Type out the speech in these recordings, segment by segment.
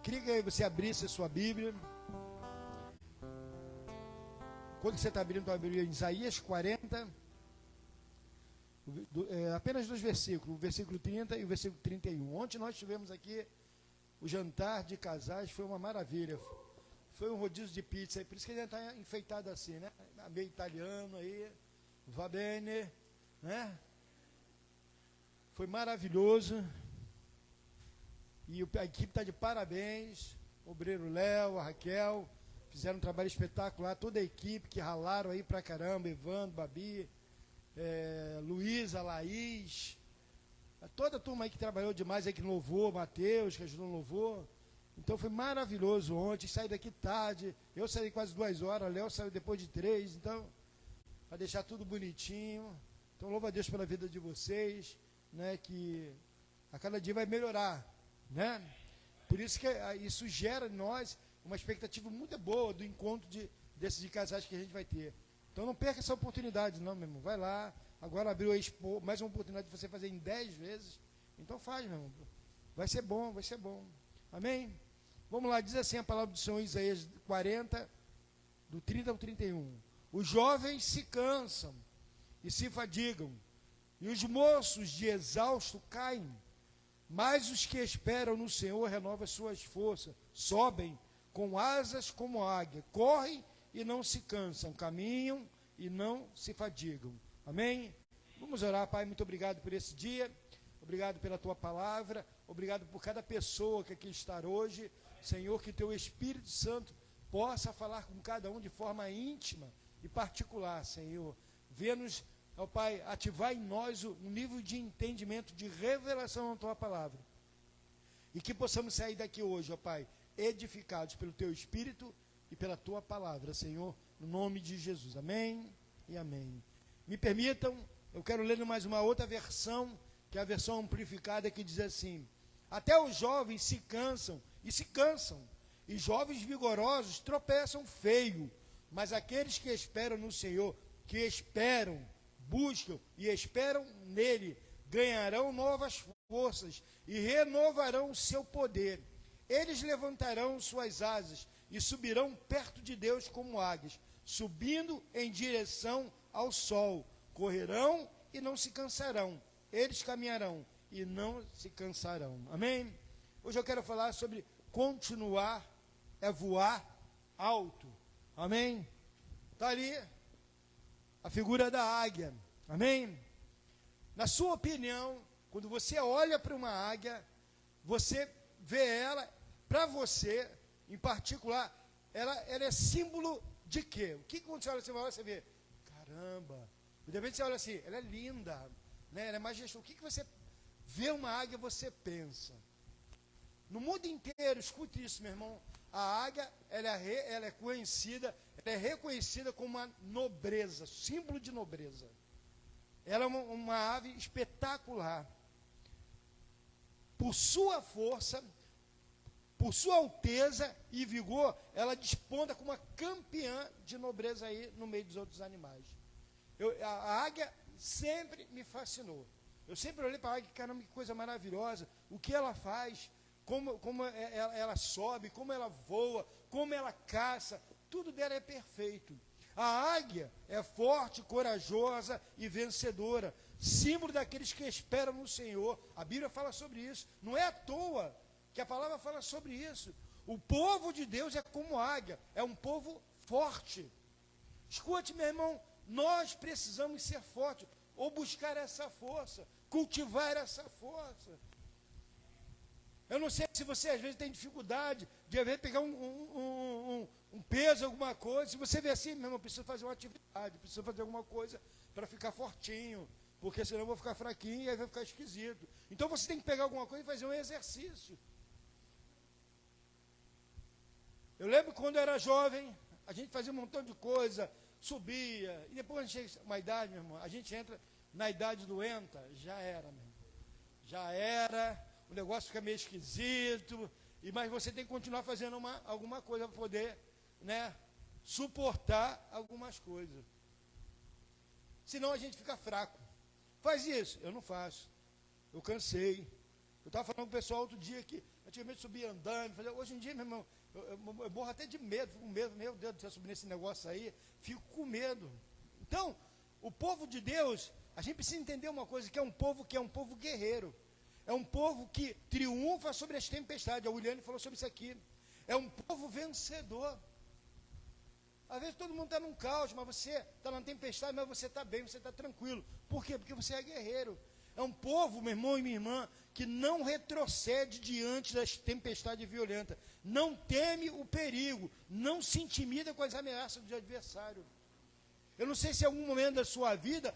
Queria que você abrisse a sua Bíblia. Quando você está abrindo a Bíblia, em Isaías 40, apenas dois versículos, o versículo 30 e o versículo 31. Ontem nós tivemos aqui o jantar de casais, foi uma maravilha. Foi um rodízio de pizza, por isso que ele está enfeitado assim, né? Meio italiano aí, va bene, né? Foi maravilhoso. E a equipe está de parabéns, o obreiro Léo, a Raquel, fizeram um trabalho espetacular, toda a equipe que ralaram aí pra caramba, Evandro, Babi, Luísa, Laís, toda a turma aí que trabalhou demais, aí que louvou, Mateus, que ajudou no louvor. Então foi maravilhoso ontem, saí daqui tarde, eu saí quase 2 horas, o Léo saiu depois de 3, então, para deixar tudo bonitinho. Então louvo a Deus pela vida de vocês, né, que a cada dia vai melhorar, né? Por isso que isso gera em nós uma expectativa muito boa do encontro desses de casais que a gente vai ter. Então não perca essa oportunidade não, meu irmão. Vai lá, agora abriu a Expo, mais uma oportunidade de você fazer em 10 vezes. Então faz, meu irmão. Vai ser bom, vai ser bom. Amém? Vamos lá, diz assim a palavra do Senhor, Isaías 40, do 30 ao 31. Os jovens se cansam e se fadigam, e os moços de exausto caem, mas os que esperam no Senhor renovam as suas forças, sobem com asas como águia, correm e não se cansam, caminham e não se fadigam. Amém? Vamos orar, Pai, muito obrigado por esse dia, obrigado pela Tua palavra, obrigado por cada pessoa que aqui está hoje. Senhor, que Teu Espírito Santo possa falar com cada um de forma íntima e particular, Senhor. Vê-nos, ó Pai, ativar em nós um nível de entendimento, de revelação da Tua palavra. E que possamos sair daqui hoje, ó Pai, edificados pelo Teu Espírito e pela Tua palavra, Senhor, no nome de Jesus. Amém e amém. Me permitam, eu quero ler mais uma outra versão, que é a versão amplificada, que diz assim: até os jovens se cansam, e jovens vigorosos tropeçam feio, mas aqueles que esperam no Senhor, que esperam, buscam e esperam nele, ganharão novas forças e renovarão o seu poder. Eles levantarão suas asas e subirão perto de Deus como águias, subindo em direção ao sol. Correrão e não se cansarão. Eles caminharão e não se cansarão. Amém? Hoje eu quero falar sobre continuar voar alto. Amém? Está ali a figura da águia. Amém? Na sua opinião, quando você olha para uma águia, você vê ela, para você, em particular, ela é símbolo de quê? O que quando você olha, você vê? Caramba! De repente você olha assim, ela é linda, né? Ela é majestosa. O que você vê uma águia, você pensa? No mundo inteiro, escute isso, meu irmão. A águia, ela é conhecida, ela é reconhecida como uma nobreza, símbolo de nobreza. Ela é uma ave espetacular. Por sua força, por sua alteza e vigor, ela desponta como uma campeã de nobreza aí no meio dos outros animais. A águia sempre me fascinou. Eu sempre olhei para a águia, caramba, que coisa maravilhosa. O que ela faz, como ela sobe, como ela voa, como ela caça, tudo dela é perfeito. A águia é forte, corajosa e vencedora, símbolo daqueles que esperam no Senhor. A Bíblia fala sobre isso. Não é à toa que a palavra fala sobre isso. O povo de Deus é como águia, é um povo forte. Escute, meu irmão, nós precisamos ser fortes, ou buscar essa força, cultivar essa força. Eu não sei se você às vezes tem dificuldade de às vezes pegar um peso, alguma coisa. Se você vê assim, meu irmão, preciso fazer uma atividade, preciso fazer alguma coisa para ficar fortinho, porque senão eu vou ficar fraquinho e aí vai ficar esquisito. Então você tem que pegar alguma coisa e fazer um exercício. Eu lembro quando eu era jovem, a gente fazia um montão de coisa, subia, e depois a gente chega uma idade, meu irmão, a gente entra na idade doenta, já era, meu irmão. Já era, o negócio fica meio esquisito, mas você tem que continuar fazendo alguma coisa para poder, né, suportar algumas coisas. Senão a gente fica fraco. Faz isso, eu não faço. Eu cansei. Eu estava falando com o pessoal outro dia que Antigamente subia andando, fazia, hoje em dia, meu irmão, eu morro até de medo, fico com medo, meu Deus do céu, subir nesse negócio aí, fico com medo. Então, o povo de Deus, a gente precisa entender uma coisa, que é um povo guerreiro. É um povo que triunfa sobre as tempestades. A Williane falou sobre isso aqui. É um povo vencedor. Às vezes todo mundo está num caos, mas você está na tempestade, mas você está bem, você está tranquilo. Por quê? Porque você é guerreiro. É um povo, meu irmão e minha irmã, que não retrocede diante das tempestades violentas. Não teme o perigo. Não se intimida com as ameaças do adversário. Eu não sei se em algum momento da sua vida,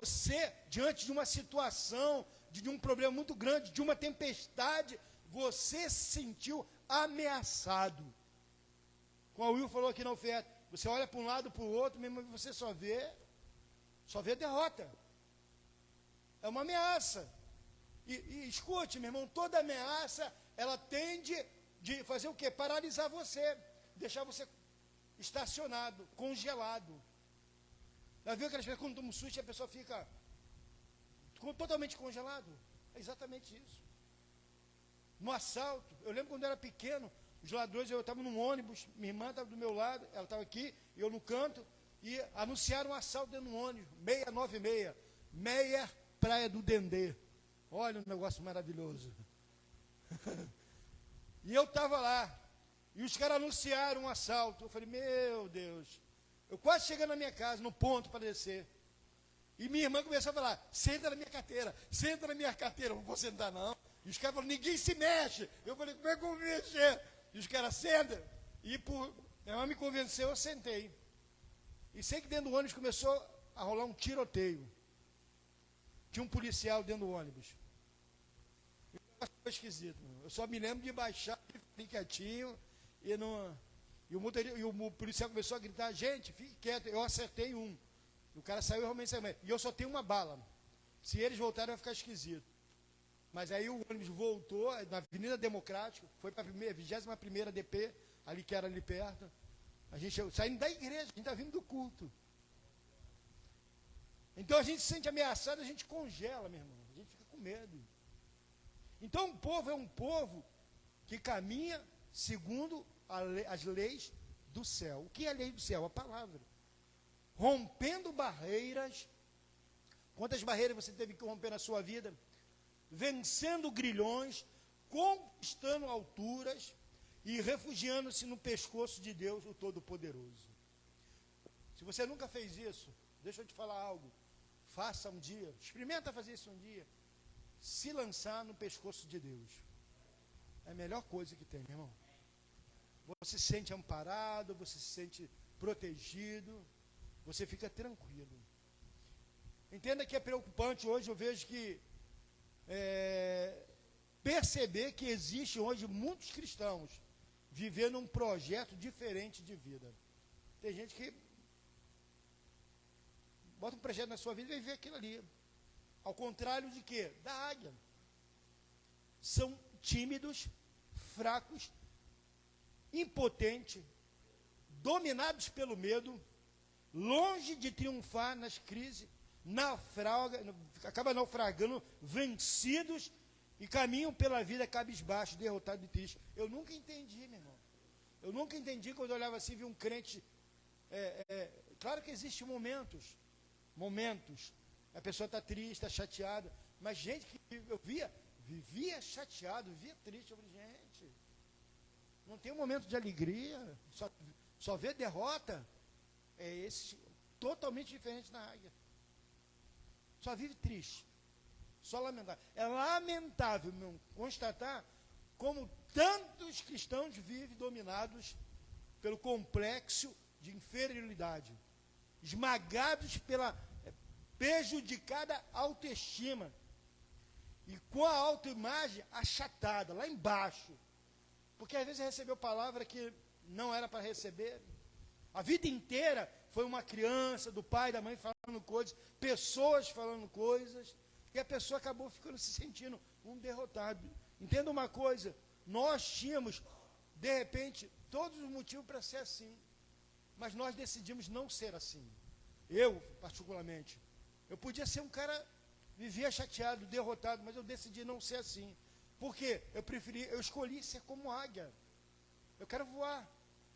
você, diante de uma situação, de um problema muito grande, de uma tempestade, você se sentiu ameaçado. Como a Will falou aqui na oferta, você olha para um lado, para o outro, mesmo você só vê derrota. É uma ameaça. E escute, meu irmão, toda ameaça, ela tende de fazer o quê? Paralisar você, deixar você estacionado, congelado. Já viu aquelas pessoas quando toma um susto e a pessoa fica totalmente congelado? É exatamente isso. No assalto, eu lembro quando eu era pequeno, os ladrões, eu estava num ônibus, minha irmã estava do meu lado, ela estava aqui, eu no canto, e anunciaram um assalto dentro do ônibus, 696, Meia Praia do Dendê. Olha um negócio maravilhoso. E eu estava lá, e os caras anunciaram um assalto. Eu falei, meu Deus, eu quase chegando na minha casa, no ponto para descer. E minha irmã começou a falar, senta na minha carteira, senta na minha carteira. Eu não vou sentar não. E os caras falaram, ninguém se mexe. Eu falei, como é que eu vou mexer? E os caras sentam. E minha irmã me convenceu, eu sentei. E sei que dentro do ônibus começou a rolar um tiroteio. Tinha um policial dentro do ônibus. Foi esquisito. Eu só me lembro de baixar, fiquei quietinho, e o policial começou a gritar, gente, fique quieto. Eu acertei um. O cara saiu, realmente saiu. E eu só tenho uma bala. Se eles voltarem, vai ficar esquisito. Mas aí o ônibus voltou, na Avenida Democrática, foi para a 21ª DP, ali que era ali perto. A gente saindo da igreja, a gente está vindo do culto. Então a gente se sente ameaçado, a gente congela, meu irmão. A gente fica com medo. Então o povo é um povo que caminha segundo as leis do céu. O que é a lei do céu? A palavra. Rompendo barreiras. Quantas barreiras você teve que romper na sua vida? Vencendo grilhões, conquistando alturas e refugiando-se no pescoço de Deus, o Todo-Poderoso. Se você nunca fez isso, deixa eu te falar algo. Faça um dia, experimenta fazer isso um dia. Se lançar no pescoço de Deus. É a melhor coisa que tem, meu irmão. Você se sente amparado, você se sente protegido, você fica tranquilo. Entenda que é preocupante hoje, eu vejo que perceber que existe hoje muitos cristãos vivendo um projeto diferente de vida. Tem gente que bota um projeto na sua vida e vai ver aquilo ali. Ao contrário de quê? Da águia. São tímidos, fracos, impotentes, dominados pelo medo, longe de triunfar nas crises, acaba naufragando, vencidos e caminham pela vida cabisbaixo, derrotado e triste. Eu nunca entendi, meu irmão. Eu nunca entendi quando eu olhava assim e vi um crente. Claro que existem momentos. A pessoa está triste, está chateada. Mas gente que eu vivia chateado, vivia triste. Eu falei, gente, não tem um momento de alegria, só vê derrota. É esse totalmente diferente da águia. Só vive triste, só lamentável. É lamentável, meu, constatar como tantos cristãos vivem dominados pelo complexo de inferioridade, esmagados pela prejudicada autoestima e com a autoimagem achatada, lá embaixo. Porque às vezes recebeu palavra que não era para receber. A vida inteira foi uma criança, do pai, da mãe falando coisas, pessoas falando coisas, e a pessoa acabou ficando se sentindo um derrotado. Entenda uma coisa, nós tínhamos, de repente, todos os motivos para ser assim, mas nós decidimos não ser assim. Eu, particularmente, eu podia ser um cara, vivia chateado, derrotado, mas eu decidi não ser assim. Porque eu escolhi ser como águia. Eu quero voar.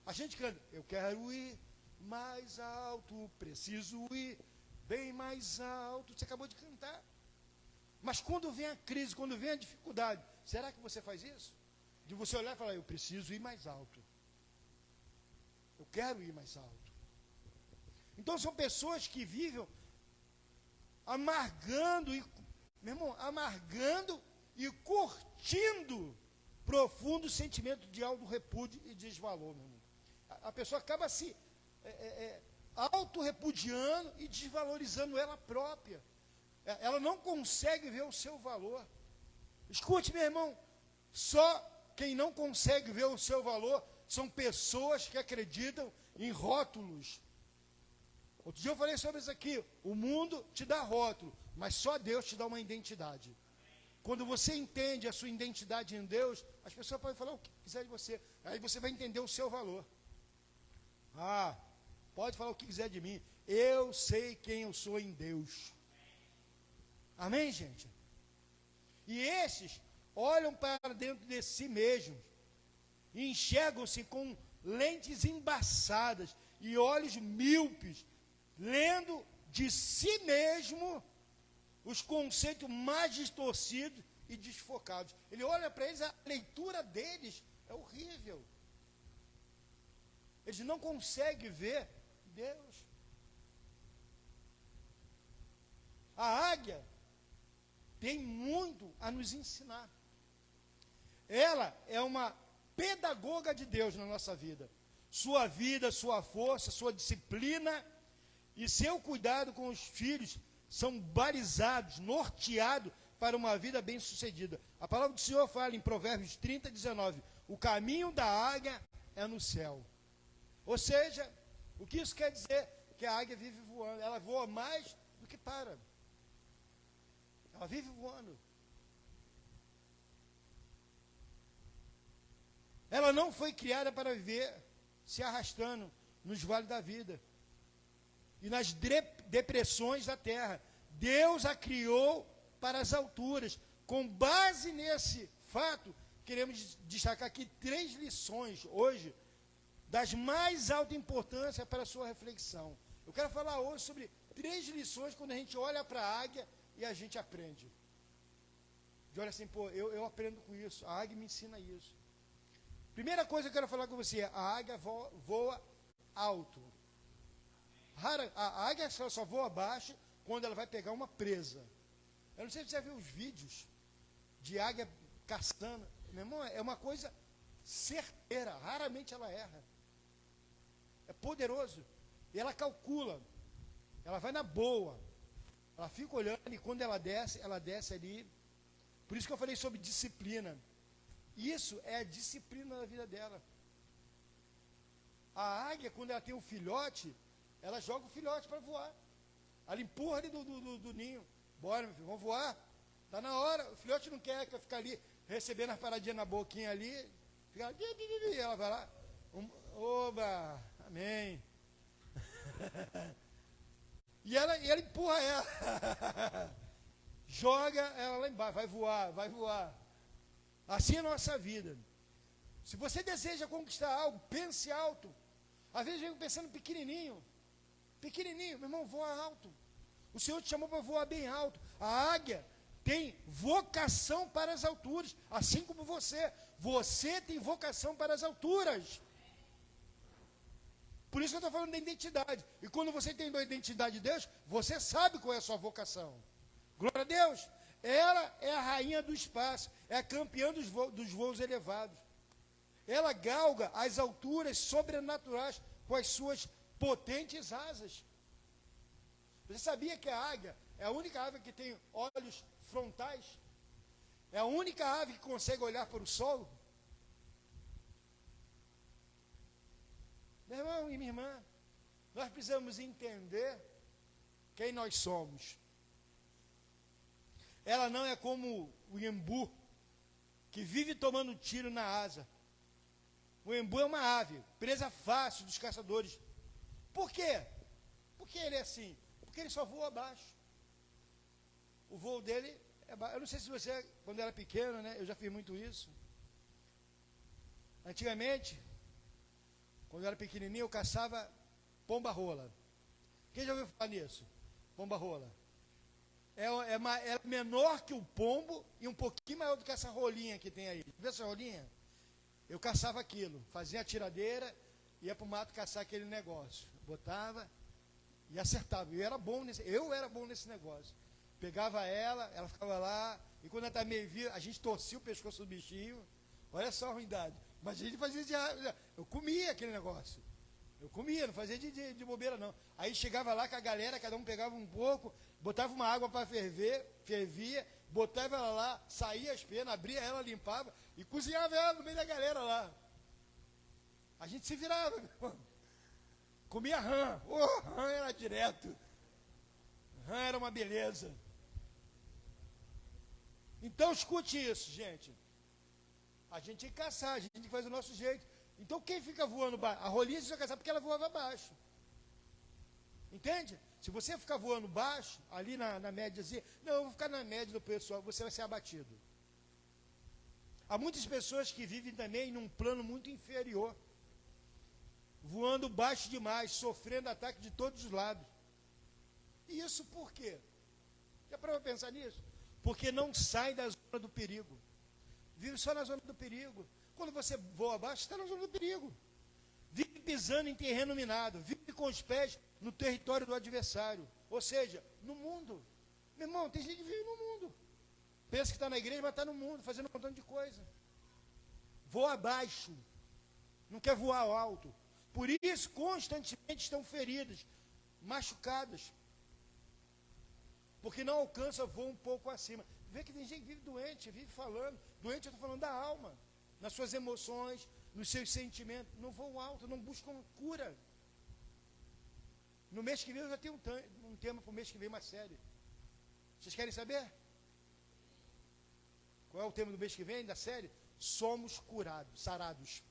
A gente canta, eu quero ir mais alto, preciso ir bem mais alto. Você acabou de cantar. Mas quando vem a crise, quando vem a dificuldade, será que você faz isso? De você olhar e falar, eu preciso ir mais alto. Eu quero ir mais alto. Então são pessoas que vivem amargando e curtindo profundo sentimento de auto-repúdio e desvalor, meu irmão. A pessoa acaba se auto-repudiando e desvalorizando ela própria. Ela não consegue ver o seu valor. Escute, meu irmão, só quem não consegue ver o seu valor são pessoas que acreditam em rótulos. Outro dia eu falei sobre isso aqui. O mundo te dá rótulo, mas só Deus te dá uma identidade. Quando você entende a sua identidade em Deus, as pessoas podem falar o que quiser de você. Aí você vai entender o seu valor. Ah, pode falar o que quiser de mim. Eu sei quem eu sou em Deus. Amém, gente? E esses olham para dentro de si mesmos e enxergam-se com lentes embaçadas e olhos míopes, lendo de si mesmo os conceitos mais distorcidos e desfocados. Ele olha para eles, a leitura deles é horrível. Eles não conseguem ver Deus. A águia tem muito a nos ensinar. Ela é uma pedagoga de Deus na nossa vida. Sua vida, sua força, sua disciplina e seu cuidado com os filhos são balizados, norteados para uma vida bem-sucedida. A palavra do Senhor fala em Provérbios 30, 19, o caminho da águia é no céu. Ou seja, o que isso quer dizer? Que a águia vive voando, ela voa mais do que para. Ela vive voando. Ela não foi criada para viver se arrastando nos vales da vida e nas depressões da terra. Deus a criou para as alturas. Com base nesse fato, queremos destacar aqui 3 lições hoje, das mais alta importância para a sua reflexão. Eu quero falar hoje sobre 3 lições quando a gente olha para a águia e a gente aprende. De olha assim, pô, eu aprendo com isso, a águia me ensina isso. Primeira coisa que eu quero falar com você, a águia voa alto. A águia só voa baixo quando ela vai pegar uma presa. Eu não sei se você já viu os vídeos de águia caçando. Meu irmão, é uma coisa certeira, raramente ela erra. É poderoso. E ela calcula, ela vai na boa. Ela fica olhando e quando ela desce ali. Por isso que eu falei sobre disciplina. Isso é a disciplina da vida dela. A águia, quando ela tem um filhote, ela joga o filhote para voar. Ela empurra ele do ninho. Bora, meu filho, vamos voar. Está na hora. O filhote não quer ficar ali, recebendo as paradinhas na boquinha ali. Fica lá, ela vai lá. Oba, amém. E ela empurra ela. Joga ela lá embaixo. Vai voar. Assim é a nossa vida. Se você deseja conquistar algo, pense alto. Às vezes eu venho pensando pequenininho. Pequenininho, meu irmão, voa alto. O Senhor te chamou para voar bem alto. A águia tem vocação para as alturas, assim como você. Você tem vocação para as alturas. Por isso que eu estou falando da identidade. E quando você tem a identidade de Deus, você sabe qual é a sua vocação. Glória a Deus. Ela é a rainha do espaço, é a campeã dos voos elevados. Ela galga as alturas sobrenaturais com as suas potentes asas. Você sabia que a águia é a única ave que tem olhos frontais? É a única ave que consegue olhar para o sol? Meu irmão e minha irmã, nós precisamos entender quem nós somos. Ela não é como o embu, que vive tomando tiro na asa. O embu é uma ave, presa fácil dos caçadores. Por quê? Por que ele é assim? Porque ele só voa abaixo. O voo dele Eu não sei se você, quando era pequeno, né? Eu já fiz muito isso. Antigamente, quando eu era pequenininho, eu caçava pomba-rola. Quem já ouviu falar nisso? Pomba-rola. É menor que o pombo e um pouquinho maior do que essa rolinha que tem aí. Vê essa rolinha? Eu caçava aquilo, fazia a tiradeira, ia para o mato caçar aquele negócio. Botava e acertava. Eu era bom nesse negócio. Pegava ela ficava lá, e quando ela estava meio viva, a gente torcia o pescoço do bichinho. Olha só a ruindade. Mas a gente fazia eu comia aquele negócio. Eu comia, não fazia de bobeira, não. Aí chegava lá com a galera, cada um pegava um pouco, botava uma água para ferver, fervia, botava ela lá, saía as penas, abria ela, limpava e cozinhava ela no meio da galera lá. A gente se virava, meu irmão. Comia rã. Rã era direto. Rã era uma beleza. Então escute isso, gente. A gente tem que caçar, a gente tem que fazer o nosso jeito. Então quem fica voando baixo? A rolinha você vai caçar porque ela voava baixo. Entende? Se você ficar voando baixo, ali na média assim, não, eu vou ficar na média do pessoal, você vai ser abatido. Há muitas pessoas que vivem também num plano muito inferior, voando baixo demais, sofrendo ataque de todos os lados. E isso por quê? Já parou para pensar nisso? Porque não sai da zona do perigo. Vive só na zona do perigo. Quando você voa abaixo, está na zona do perigo. Vive pisando em terreno minado. Vive com os pés no território do adversário. Ou seja, no mundo. Meu irmão, tem gente que vive no mundo. Pensa que está na igreja, mas está no mundo, fazendo um montão de coisa. Voa abaixo. Não quer voar ao alto. Por isso, constantemente estão feridas, machucadas. Porque não alcança voo um pouco acima. Vê que tem gente que vive doente, vive falando. Doente, eu estou falando da alma. Nas suas emoções, nos seus sentimentos. Não voam alto, não buscam cura. No mês que vem, eu já tenho um tema para o mês que vem, uma série. Vocês querem saber? Qual é o tema do mês que vem, da série? Somos curados, sarados.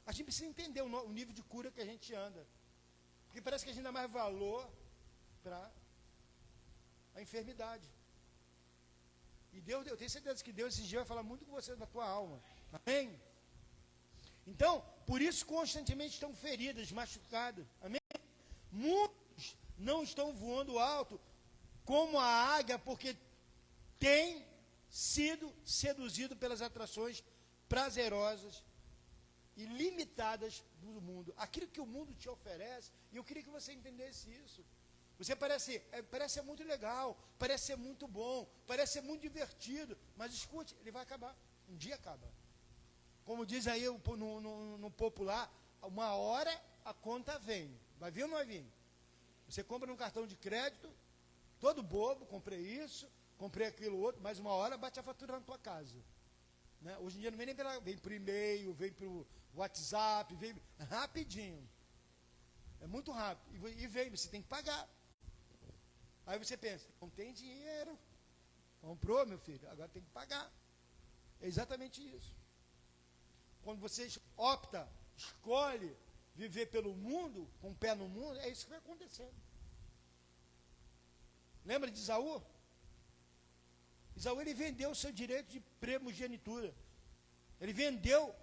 A gente precisa entender o nível de cura que a gente anda. Porque parece que a gente dá mais valor para a enfermidade. E Deus, eu tenho certeza que Deus esses dias vai falar muito com você da tua alma. Amém? Então, por isso constantemente estão feridas, machucadas. Amém? Muitos não estão voando alto como a águia, porque têm sido seduzidos pelas atrações prazerosas e limitadas do mundo. Aquilo que o mundo te oferece, e eu queria que você entendesse isso. Você parece ser muito legal, parece ser muito bom, parece ser muito divertido, mas escute, ele vai acabar. Um dia acaba. Como diz aí no popular, uma hora a conta vem. Vai vir ou não vai vir? Você compra num cartão de crédito, todo bobo, comprei isso, comprei aquilo outro, mas uma hora bate a fatura na tua casa. Né? Hoje em dia não vem nem vem por e-mail, vem por WhatsApp, vem rapidinho. É muito rápido. E vem, você tem que pagar. Aí você pensa, não tem dinheiro. Comprou, meu filho, agora tem que pagar. É exatamente isso. Quando você escolhe viver pelo mundo, com o pé no mundo, é isso que vai acontecendo. Lembra de Isaú? Isaú, ele vendeu o seu direito de primogenitura. Ele vendeu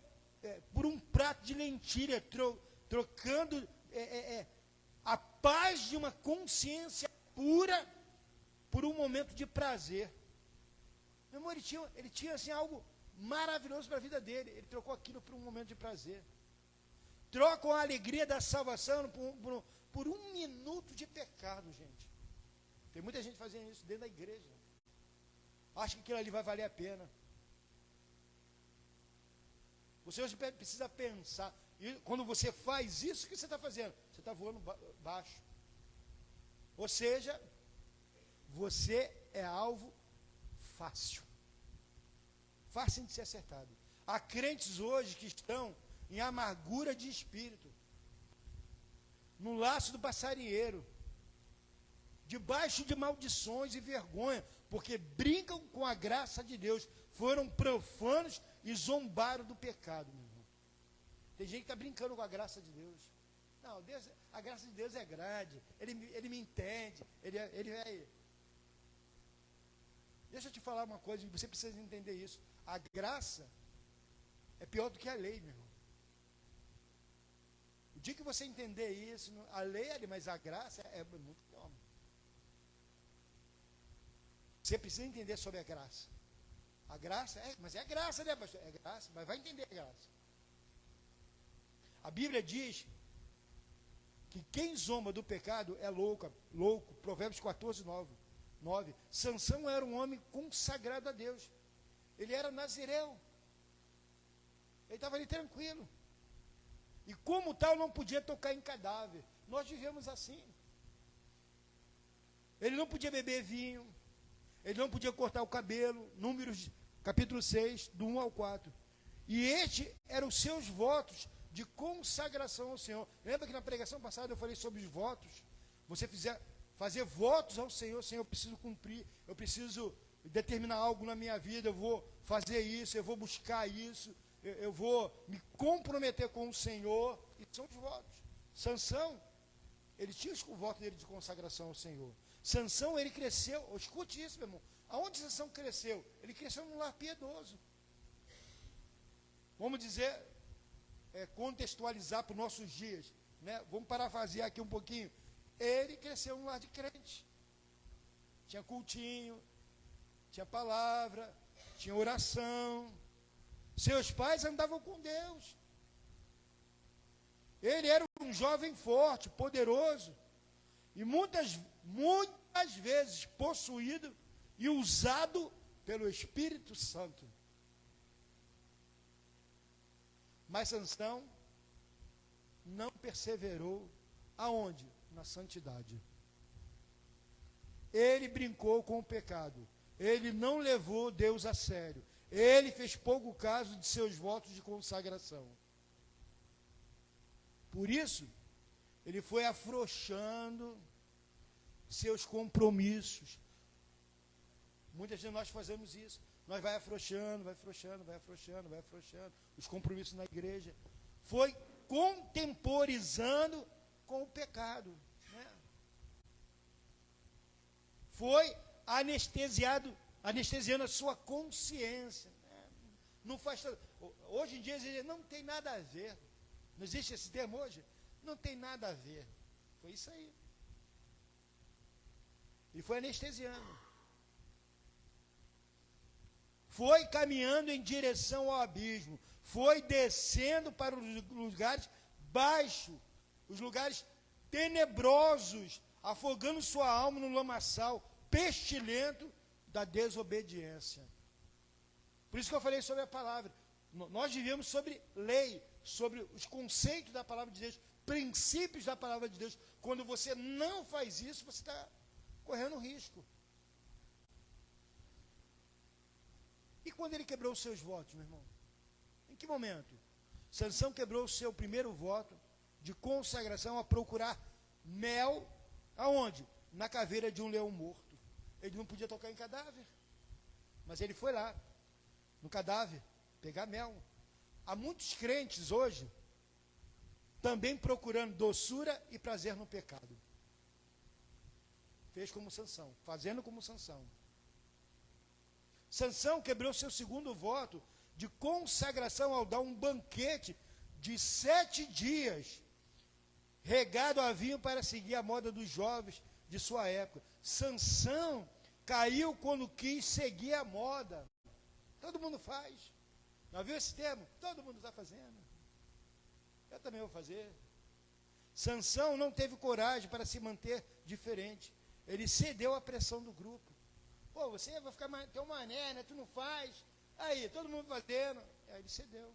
por um prato de lentilha, trocando a paz de uma consciência pura por um momento de prazer. Meu irmão, ele tinha assim, algo maravilhoso para a vida dele. Ele trocou aquilo por um momento de prazer. Trocam a alegria da salvação por um minuto de pecado, gente. Tem muita gente fazendo isso dentro da igreja. Acha que aquilo ali vai valer a pena. Você hoje precisa pensar. E quando você faz isso, o que você está fazendo? Você está voando baixo. Ou seja, você é alvo fácil. Fácil de ser acertado. Há crentes hoje que estão em amargura de espírito, no laço do passarinheiro, debaixo de maldições e vergonha, porque brincam com a graça de Deus, foram profanos e zombaram do pecado, meu irmão. Tem gente que está brincando com a graça de Deus. Não, a graça de Deus é grande, ele me entende, ele é. Deixa eu te falar uma coisa, você precisa entender isso. A graça é pior do que a lei, meu irmão. O dia que você entender isso, a lei é ali, mas a graça é muito pior. Você precisa entender sobre a graça. A graça, mas é graça, né, pastor? É graça, mas vai entender a graça. A Bíblia diz que quem zomba do pecado é louco. Provérbios 14, 9. Sansão era um homem consagrado a Deus. Ele era nazireu. Ele estava ali tranquilo. E como tal, não podia tocar em cadáver. Nós vivemos assim. Ele não podia beber vinho. Ele não podia cortar o cabelo. Números, capítulo 6, do 1 ao 4. E este eram os seus votos de consagração ao Senhor. Lembra que na pregação passada eu falei sobre os votos? Você fazer votos ao Senhor. Senhor, eu preciso cumprir. Eu preciso determinar algo na minha vida. Eu vou fazer isso. Eu vou buscar isso. Eu vou me comprometer com o Senhor. E são os votos. Sansão, ele tinha o voto dele de consagração ao Senhor. Sansão, ele cresceu. Escute isso, meu irmão. Aonde Sansão cresceu? Ele cresceu num lar piedoso. Vamos dizer, contextualizar para os nossos dias, né? Vamos parafrasear aqui um pouquinho. Ele cresceu num lar de crente. Tinha cultinho, tinha palavra, tinha oração. Seus pais andavam com Deus. Ele era um jovem forte, poderoso, e muitas vezes possuído e usado pelo Espírito Santo. Mas Sansão não perseverou aonde? Na santidade. Ele brincou com o pecado. Ele não levou Deus a sério. Ele fez pouco caso de seus votos de consagração. Por isso, ele foi afrouxando seus compromissos. Muitas vezes nós fazemos isso. Nós vai afrouxando. Os compromissos na igreja. Foi contemporizando com o pecado. Né? Foi anestesiando a sua consciência. Né? Não faz. Hoje em dia não tem nada a ver. Não existe esse termo hoje? Não tem nada a ver. Foi isso aí. Ele foi anestesiando. Foi caminhando em direção ao abismo. Foi descendo para os lugares baixos, os lugares tenebrosos, afogando sua alma no lamaçal pestilento da desobediência. Por isso que eu falei sobre a palavra. Nós vivemos sobre lei, sobre os conceitos da palavra de Deus, princípios da palavra de Deus. Quando você não faz isso, você está correndo risco. E quando ele quebrou os seus votos, meu irmão? Em que momento? Sansão quebrou o seu primeiro voto de consagração a procurar mel, aonde? Na caveira de um leão morto. Ele não podia tocar em cadáver, mas ele foi lá, no cadáver, pegar mel. Há muitos crentes hoje, também procurando doçura e prazer no pecado. Fez como Sansão, fazendo como Sansão. Sansão quebrou seu segundo voto de consagração ao dar um banquete de 7 dias, regado a vinho para seguir a moda dos jovens de sua época. Sansão caiu quando quis seguir a moda. Todo mundo faz. Não viu esse termo? Todo mundo está fazendo. Eu também vou fazer. Sansão não teve coragem para se manter diferente. Ele cedeu à pressão do grupo. Pô, você vai ficar teu mané, né? Tu não faz. Aí, todo mundo fazendo. Aí ele cedeu.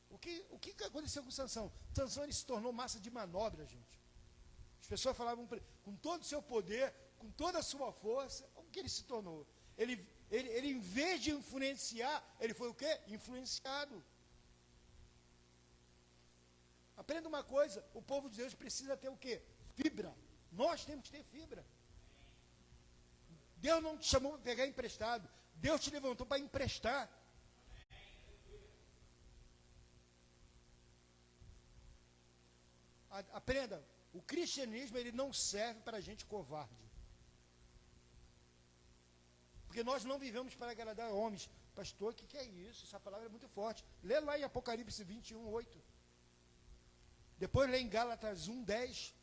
O que aconteceu com Sansão? Sansão ele se tornou massa de manobra, gente. As pessoas falavam com todo o seu poder, com toda a sua força. O que ele se tornou? Ele em vez de influenciar, ele foi o quê? Influenciado. Aprenda uma coisa, o povo de Deus precisa ter o quê? Fibra. Nós temos que ter fibra. Deus não te chamou para pegar emprestado. Deus te levantou para emprestar. Aprenda, o cristianismo ele não serve para gente covarde. Porque nós não vivemos para agradar homens. Pastor, o que é isso? Essa palavra é muito forte. Lê lá em Apocalipse 21, 8. Depois lê em Gálatas 1, 10.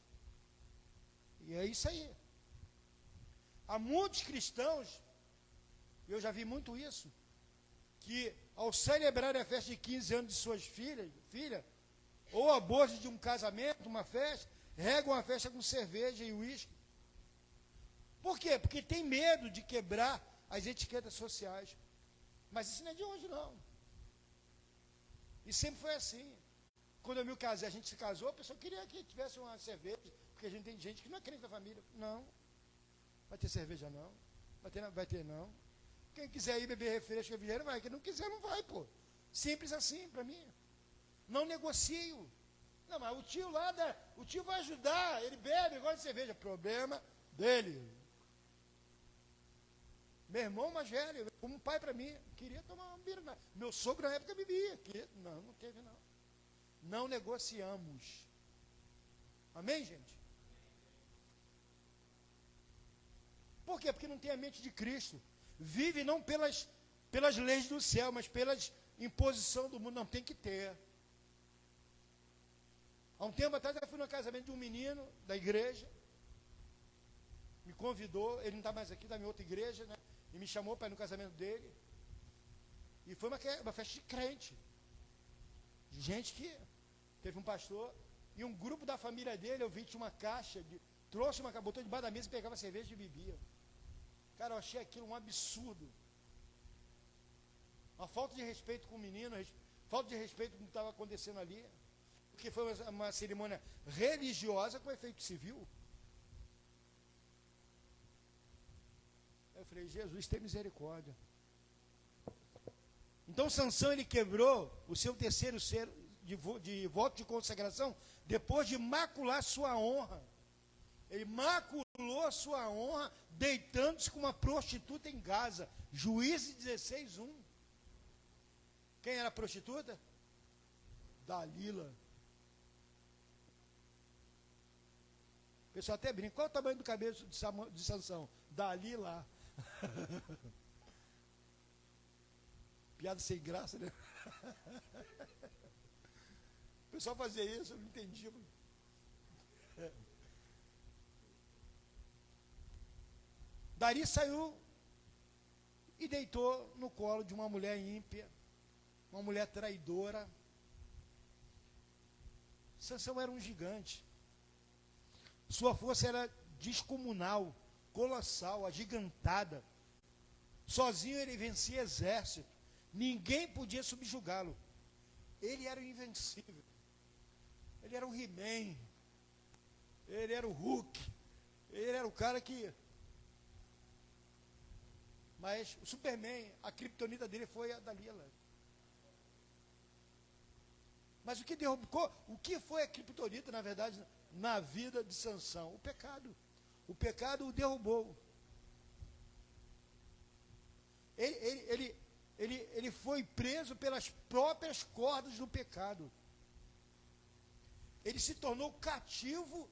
E é isso aí. Há muitos cristãos, eu já vi muito isso, que ao celebrar a festa de 15 anos de suas filhas, ou a boda de um casamento, uma festa, regam a festa com cerveja e uísque. Por quê? Porque tem medo de quebrar as etiquetas sociais. Mas isso não é de hoje, não. E sempre foi assim. Quando eu me casei, a gente se casou, a pessoa queria que tivesse uma cerveja, porque a gente tem gente que não é crente da família. Não. Vai ter cerveja, não. Vai ter, não. Quem quiser ir beber refresco, refrigerante, vai. Quem não quiser, não vai, pô. Simples assim, para mim. Não negocio. Não, mas o tio vai ajudar, ele bebe, gosta de cerveja. Problema dele. Meu irmão mais velho, como um pai para mim, queria tomar uma bira. Meu sogro na época bebia. Não teve não. Não negociamos. Amém, gente? Por quê? Porque não tem a mente de Cristo. Vive não pelas leis do céu, mas pelas imposição do mundo. Não, tem que ter. Há um tempo atrás eu fui no casamento de um menino da igreja. Me convidou, ele não está mais aqui, da minha outra igreja, né? E me chamou para ir no casamento dele. E foi uma festa de crente. De gente que teve um pastor. E um grupo da família dele, eu vi, tinha uma caixa, trouxe uma, botou debaixo da mesa e pegava cerveja e bebia. Cara, eu achei aquilo um absurdo. Uma falta de respeito com o menino, falta de respeito com o que estava acontecendo ali. Porque foi uma cerimônia religiosa com efeito civil. Eu falei, Jesus, tem misericórdia. Então Sansão, ele quebrou o seu terceiro selo de voto de consagração depois de macular sua honra. Ele maculou a sua honra deitando-se com uma prostituta em Gaza. Juízes 16, 1. Quem era a prostituta? Dalila. O pessoal até brinca. Qual é o tamanho do cabelo de Sansão? Dalila. Piada sem graça, né? O pessoal fazia isso, eu não entendi. Dari saiu e deitou no colo de uma mulher ímpia, uma mulher traidora. Sansão era um gigante. Sua força era descomunal, colossal, agigantada. Sozinho ele vencia exército. Ninguém podia subjugá-lo. Ele era o invencível. Ele era o He-Man. Ele era o Hulk. Ele era o cara que... Mas o Superman, a criptonita dele foi a Dalila. Mas o que foi a criptonita, na verdade, na vida de Sansão? O pecado. O pecado o derrubou. Ele foi preso pelas próprias cordas do pecado. Ele se tornou cativo,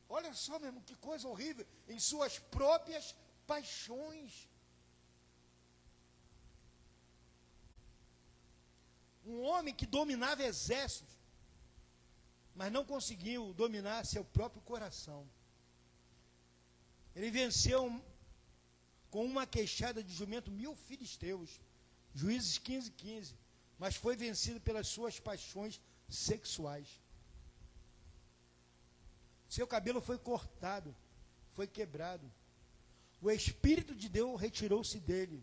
olha só, meu irmão, que coisa horrível, em suas próprias paixões. Um homem que dominava exércitos, mas não conseguiu dominar seu próprio coração. Ele venceu com uma queixada de jumento 1000 filisteus, Juízes 15, 15, mas foi vencido pelas suas paixões sexuais. Seu cabelo foi cortado, foi quebrado. O Espírito de Deus retirou-se dele.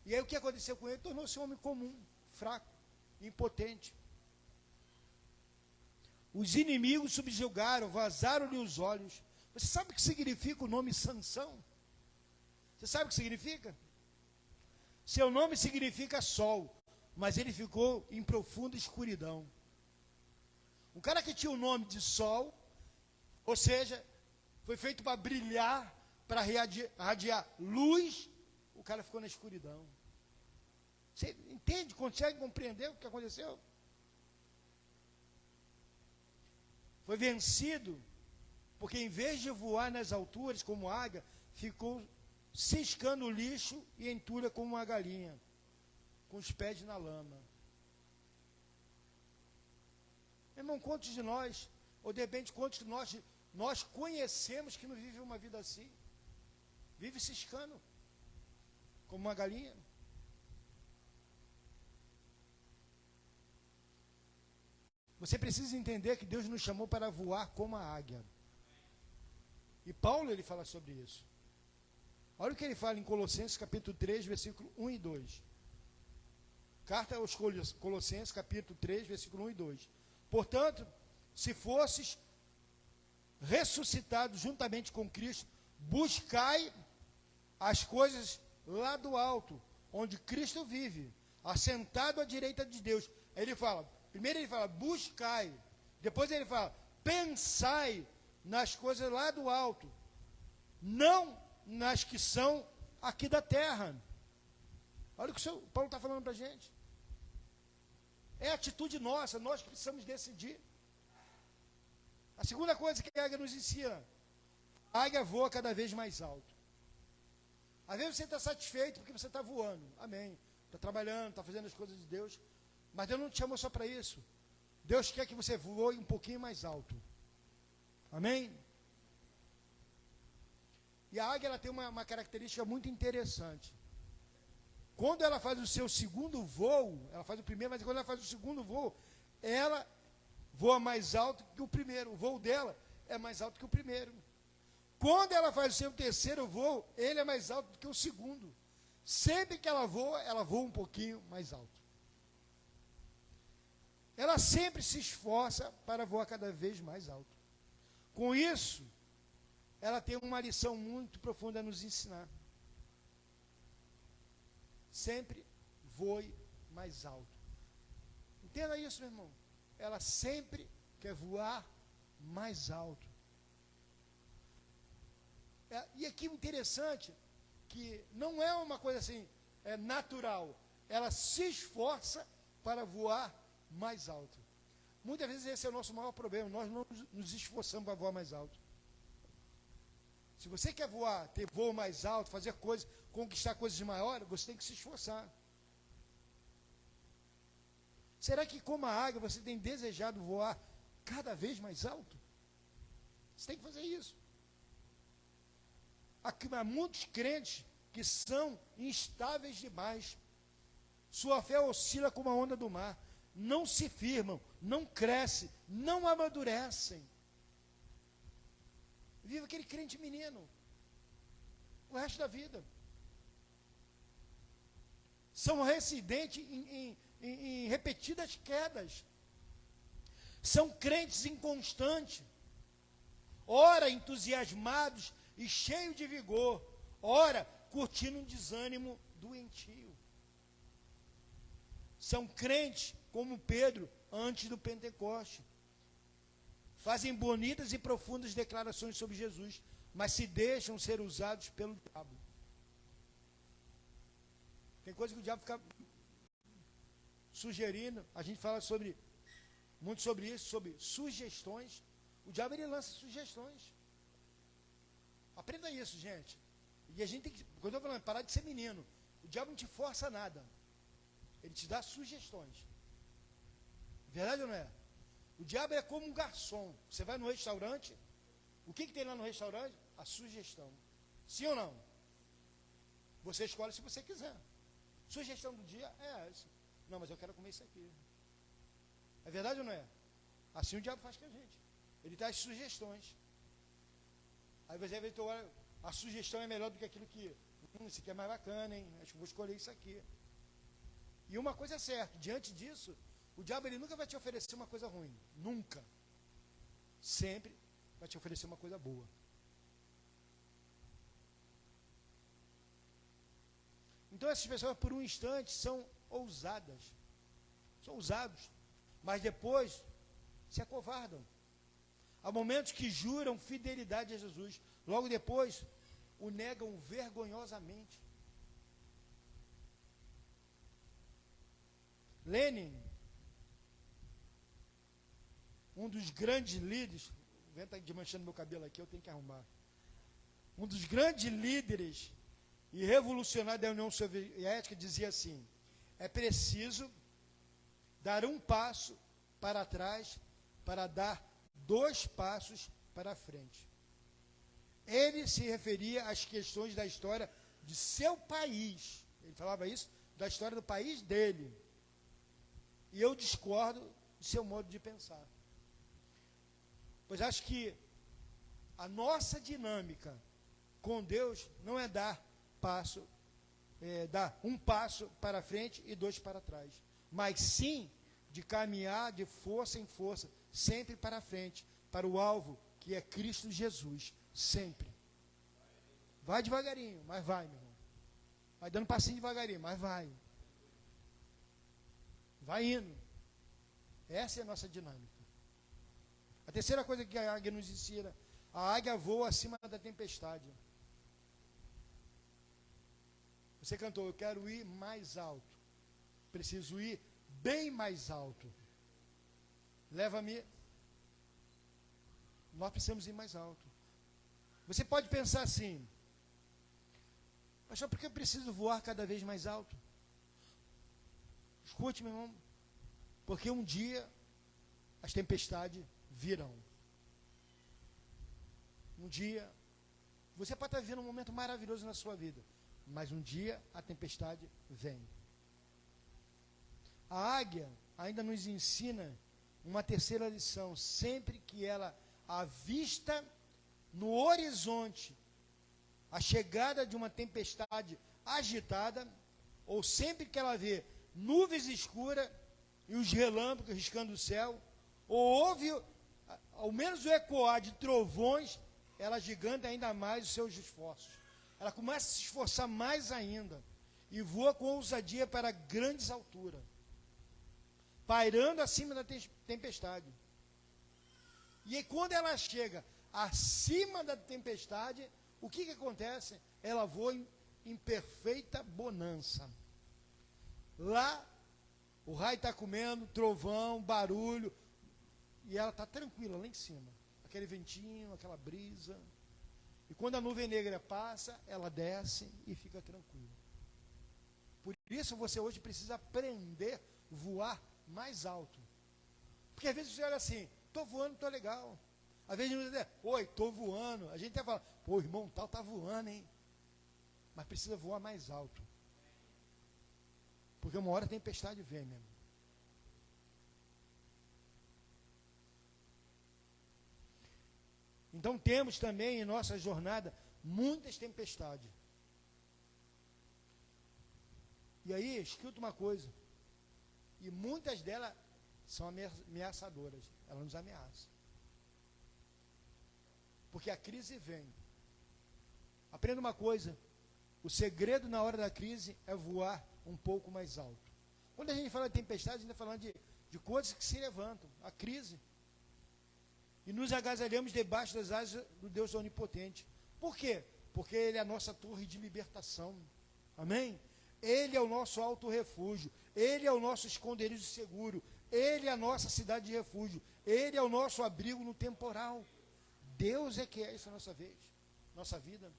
E aí o que aconteceu com ele? Tornou-se um homem comum, fraco, impotente. Os inimigos subjugaram, vazaram-lhe os olhos. Você sabe o que significa o nome Sansão? Você sabe o que significa? Seu nome significa sol, mas ele ficou em profunda escuridão. Um cara que tinha o nome de sol, ou seja, foi feito para brilhar, para radiar luz, o cara ficou na escuridão. Você entende, consegue compreender o que aconteceu? Foi vencido, porque em vez de voar nas alturas como águia, ficou ciscando o lixo e entulha como uma galinha, com os pés na lama. Irmão, quantos de nós, ou de repente quantos de nós conhecemos que não vive uma vida assim? Vive ciscando, como uma galinha. Você precisa entender que Deus nos chamou para voar como a águia. E Paulo, ele fala sobre isso. Olha o que ele fala em Colossenses, capítulo 3, versículo 1 e 2. Carta aos Colossenses, capítulo 3, versículo 1 e 2. Portanto, se fosses ressuscitados juntamente com Cristo, buscai as coisas lá do alto, onde Cristo vive, assentado à direita de Deus. Aí ele fala, primeiro ele fala, buscai. Depois ele fala, pensai nas coisas lá do alto, não nas que são aqui da terra. Olha o que o Paulo está falando para a gente. É atitude nossa, nós que precisamos decidir. A segunda coisa que a águia nos ensina, a águia voa cada vez mais alto. Às vezes você está satisfeito porque você está voando, amém. Está trabalhando, está fazendo as coisas de Deus, mas Deus não te chamou só para isso. Deus quer que você voe um pouquinho mais alto. Amém? E a águia ela tem uma característica muito interessante. Quando ela faz o seu segundo voo, ela faz o primeiro, mas quando ela faz o segundo voo, ela voa mais alto que o primeiro. O voo dela é mais alto que o primeiro. Quando ela faz o seu terceiro voo, ele é mais alto do que o segundo. Sempre que ela voa um pouquinho mais alto. Ela sempre se esforça para voar cada vez mais alto. Com isso, ela tem uma lição muito profunda a nos ensinar. Sempre voe mais alto. Entenda isso, meu irmão. Ela sempre quer voar mais alto. E aqui o interessante, que não é uma coisa assim, é natural. Ela se esforça para voar mais alto. Muitas vezes esse é o nosso maior problema, nós não nos esforçamos para voar mais alto. Se você quer voar, ter voo mais alto, fazer coisas, conquistar coisas maiores, você tem que se esforçar. Será que como a águia você tem desejado voar cada vez mais alto? Você tem que fazer isso. Há muitos crentes que são instáveis demais. Sua fé oscila como a onda do mar. Não se firmam, não crescem, não amadurecem. Vive aquele crente menino o resto da vida. São residentes em repetidas quedas. São crentes inconstantes. Ora entusiasmados e cheios de vigor. Ora curtindo um desânimo doentio. São crentes como Pedro antes do Pentecoste. Fazem bonitas e profundas declarações sobre Jesus, mas se deixam ser usados pelo diabo. Tem coisa que o diabo fica sugerindo, a gente fala muito sobre isso, sobre sugestões. O diabo ele lança sugestões. Aprenda isso, gente. E a gente tem que, quando eu estou falando, parar de ser menino. O diabo não te força nada. Ele te dá sugestões. Verdade ou não é? O diabo é como um garçom. Você vai no restaurante, o que tem lá no restaurante? A sugestão. Sim ou não? Você escolhe se você quiser. Sugestão do dia é essa. Não, mas eu quero comer isso aqui. É verdade ou não é? Assim o diabo faz com a gente. Ele traz sugestões. Aí você vê, a sugestão é melhor do que aquilo que, isso aqui é mais bacana, hein? Acho que vou escolher isso aqui. E uma coisa é certa, diante disso, o diabo ele nunca vai te oferecer uma coisa ruim. Nunca. Sempre vai te oferecer uma coisa boa. Então essas pessoas por um instante são ousadas. São ousados. Mas depois se acovardam. Há momentos que juram fidelidade a Jesus. Logo depois o negam vergonhosamente. Lenin, um dos grandes líderes, o vento está desmanchando meu cabelo aqui, eu tenho que arrumar. um dos grandes líderes e revolucionários da União Soviética, dizia assim: é preciso dar um passo para trás para dar 2 passos para frente. Ele se referia às questões da história de seu país. Ele falava isso da história do país dele. E eu discordo do seu modo de pensar. Pois acho que a nossa dinâmica com Deus não é dar um passo para frente e 2 para trás, mas sim de caminhar de força em força, sempre para frente, para o alvo, que é Cristo Jesus, sempre. Vai devagarinho, mas vai, meu irmão. Vai dando passinho devagarinho, mas vai. Vai indo. Essa é a nossa dinâmica. A terceira coisa que a águia nos ensina: a águia voa acima da tempestade. Você cantou, eu quero ir mais alto. Preciso ir bem mais alto. Leva-me. Nós precisamos ir mais alto. Você pode pensar assim: pastor, por que eu preciso voar cada vez mais alto? Escute, meu irmão, porque um dia as tempestades virão. Um dia, você pode estar vivendo um momento maravilhoso na sua vida, mas um dia a tempestade vem. A águia ainda nos ensina uma terceira lição: sempre que ela avista no horizonte a chegada de uma tempestade agitada, ou sempre que ela vê nuvens escuras e os relâmpagos riscando o céu, ou ouve ao menos o ecoar de trovões, ela agiganta ainda mais os seus esforços. Ela começa a se esforçar mais ainda e voa com ousadia para grandes alturas, pairando acima da tempestade. E aí, quando ela chega acima da tempestade, o que acontece? Ela voa em perfeita bonança. Lá, o raio está comendo, trovão, barulho, e ela está tranquila lá em cima. Aquele ventinho, aquela brisa. E quando a nuvem negra passa, ela desce e fica tranquila. Por isso você hoje precisa aprender a voar mais alto. Porque às vezes você olha assim: estou voando, estou legal. Às vezes você diz: oi, estou voando. A gente até fala: pô, irmão, tal está voando, hein? Mas precisa voar mais alto. Porque uma hora a tempestade vem mesmo. Então temos também em nossa jornada muitas tempestades. E aí, escuta uma coisa. E muitas delas são ameaçadoras. Elas nos ameaçam. Porque a crise vem. Aprenda uma coisa: o segredo na hora da crise é voar um pouco mais alto. Quando a gente fala de tempestade, a gente está falando de coisas que se levantam. A crise. E nos agasalhamos debaixo das asas do Deus Onipotente. Por quê? Porque Ele é a nossa torre de libertação. Amém? Ele é o nosso alto refúgio. Ele é o nosso esconderijo seguro. Ele é a nossa cidade de refúgio. Ele é o nosso abrigo no temporal. Deus é que é isso a nossa vida.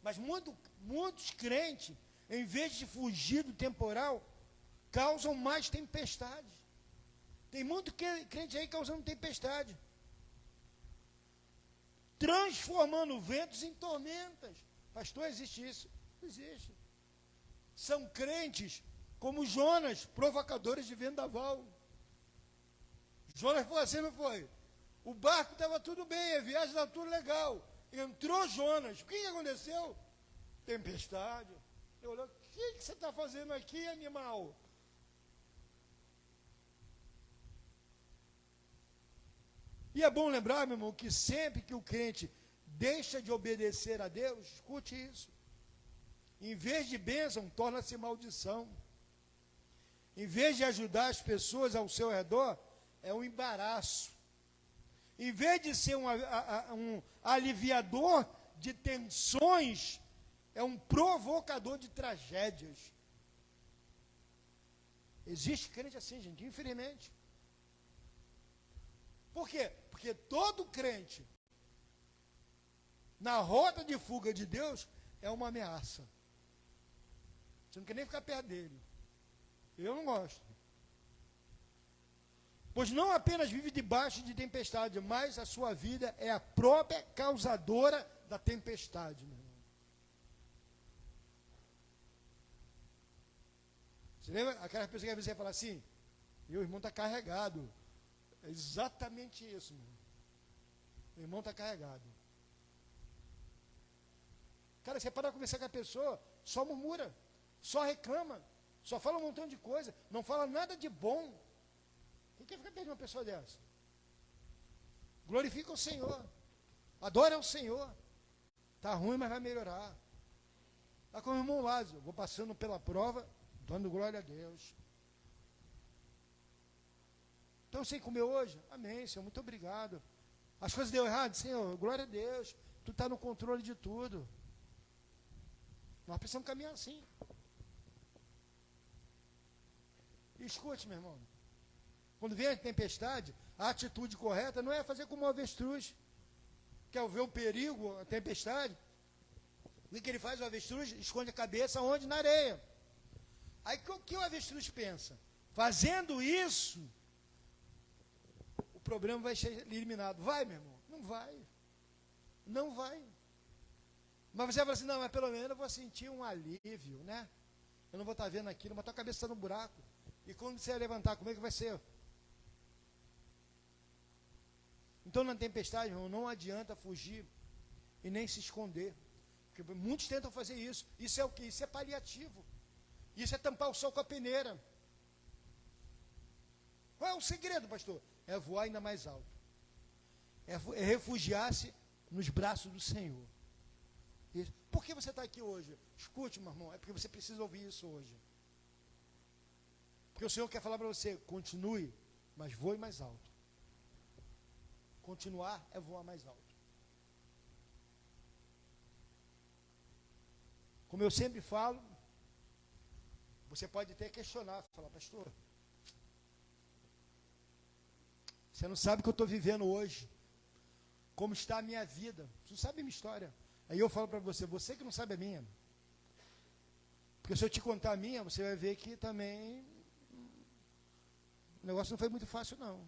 Mas muitos crentes, em vez de fugir do temporal, causam mais tempestades. Tem muito crente aí causando tempestade, transformando ventos em tormentas. Pastor, existe isso? Existe. São crentes como Jonas, provocadores de vendaval. Jonas foi assim, não foi? O barco estava tudo bem, a viagem estava tudo legal. Entrou Jonas. O que aconteceu? Tempestade. Ele olhou: o que você está fazendo aqui, animal? E é bom lembrar, meu irmão, que sempre que o crente deixa de obedecer a Deus, escute isso, em vez de bênção, torna-se maldição. Em vez de ajudar as pessoas ao seu redor, é um embaraço. Em vez de ser um aliviador de tensões, é um provocador de tragédias. Existe crente assim, gente, infelizmente. Por quê? Porque todo crente na rota de fuga de Deus, é uma ameaça. Você não quer nem ficar perto dele. Eu não gosto. Pois não apenas vive debaixo de tempestade, mas a sua vida é a própria causadora da tempestade, meu irmão. Você lembra aquela pessoa que às vezes fala assim, meu irmão está carregado. É exatamente isso, meu irmão. Meu irmão está carregado. Cara, você para conversar com a pessoa, só murmura, só reclama, só fala um montão de coisa, não fala nada de bom. Quem quer ficar perto de uma pessoa dessa? Glorifica o Senhor, adora o Senhor. Está ruim, mas vai melhorar. Está com o irmão Lázaro, vou passando pela prova, dando glória a Deus. Então, você comeu hoje? Amém, Senhor, muito obrigado. As coisas deu errado? Senhor, glória a Deus. Tu está no controle de tudo. Nós precisamos caminhar assim. E escute, meu irmão. Quando vem a tempestade, a atitude correta não é fazer como um avestruz. Quer ver o perigo, a tempestade? O que ele faz, o avestruz? Esconde a cabeça onde? Na areia. Aí o que o avestruz pensa? Fazendo isso, o problema vai ser eliminado. Vai, meu irmão? Não vai. Não vai. Mas você vai falar assim, não, mas pelo menos eu vou sentir um alívio, né? Eu não vou estar vendo aquilo, mas tua cabeça está no buraco. E quando você levantar, como é que vai ser? Então, na tempestade, irmão, não adianta fugir e nem se esconder. Porque muitos tentam fazer isso. Isso é o quê? Isso é paliativo. Isso é tampar o sol com a peneira. Qual é o segredo, pastor? É voar ainda mais alto. É refugiar-se nos braços do Senhor. Isso. Por que você está aqui hoje? Escute, meu irmão, é porque você precisa ouvir isso hoje. Porque o Senhor quer falar para você, continue, mas voe mais alto. Continuar é voar mais alto. Como eu sempre falo, você pode até questionar, falar, pastor, você não sabe o que eu estou vivendo hoje, como está a minha vida, você não sabe a minha história. Aí eu falo para você, você que não sabe a minha, porque se eu te contar a minha, você vai ver que também o negócio não foi muito fácil não.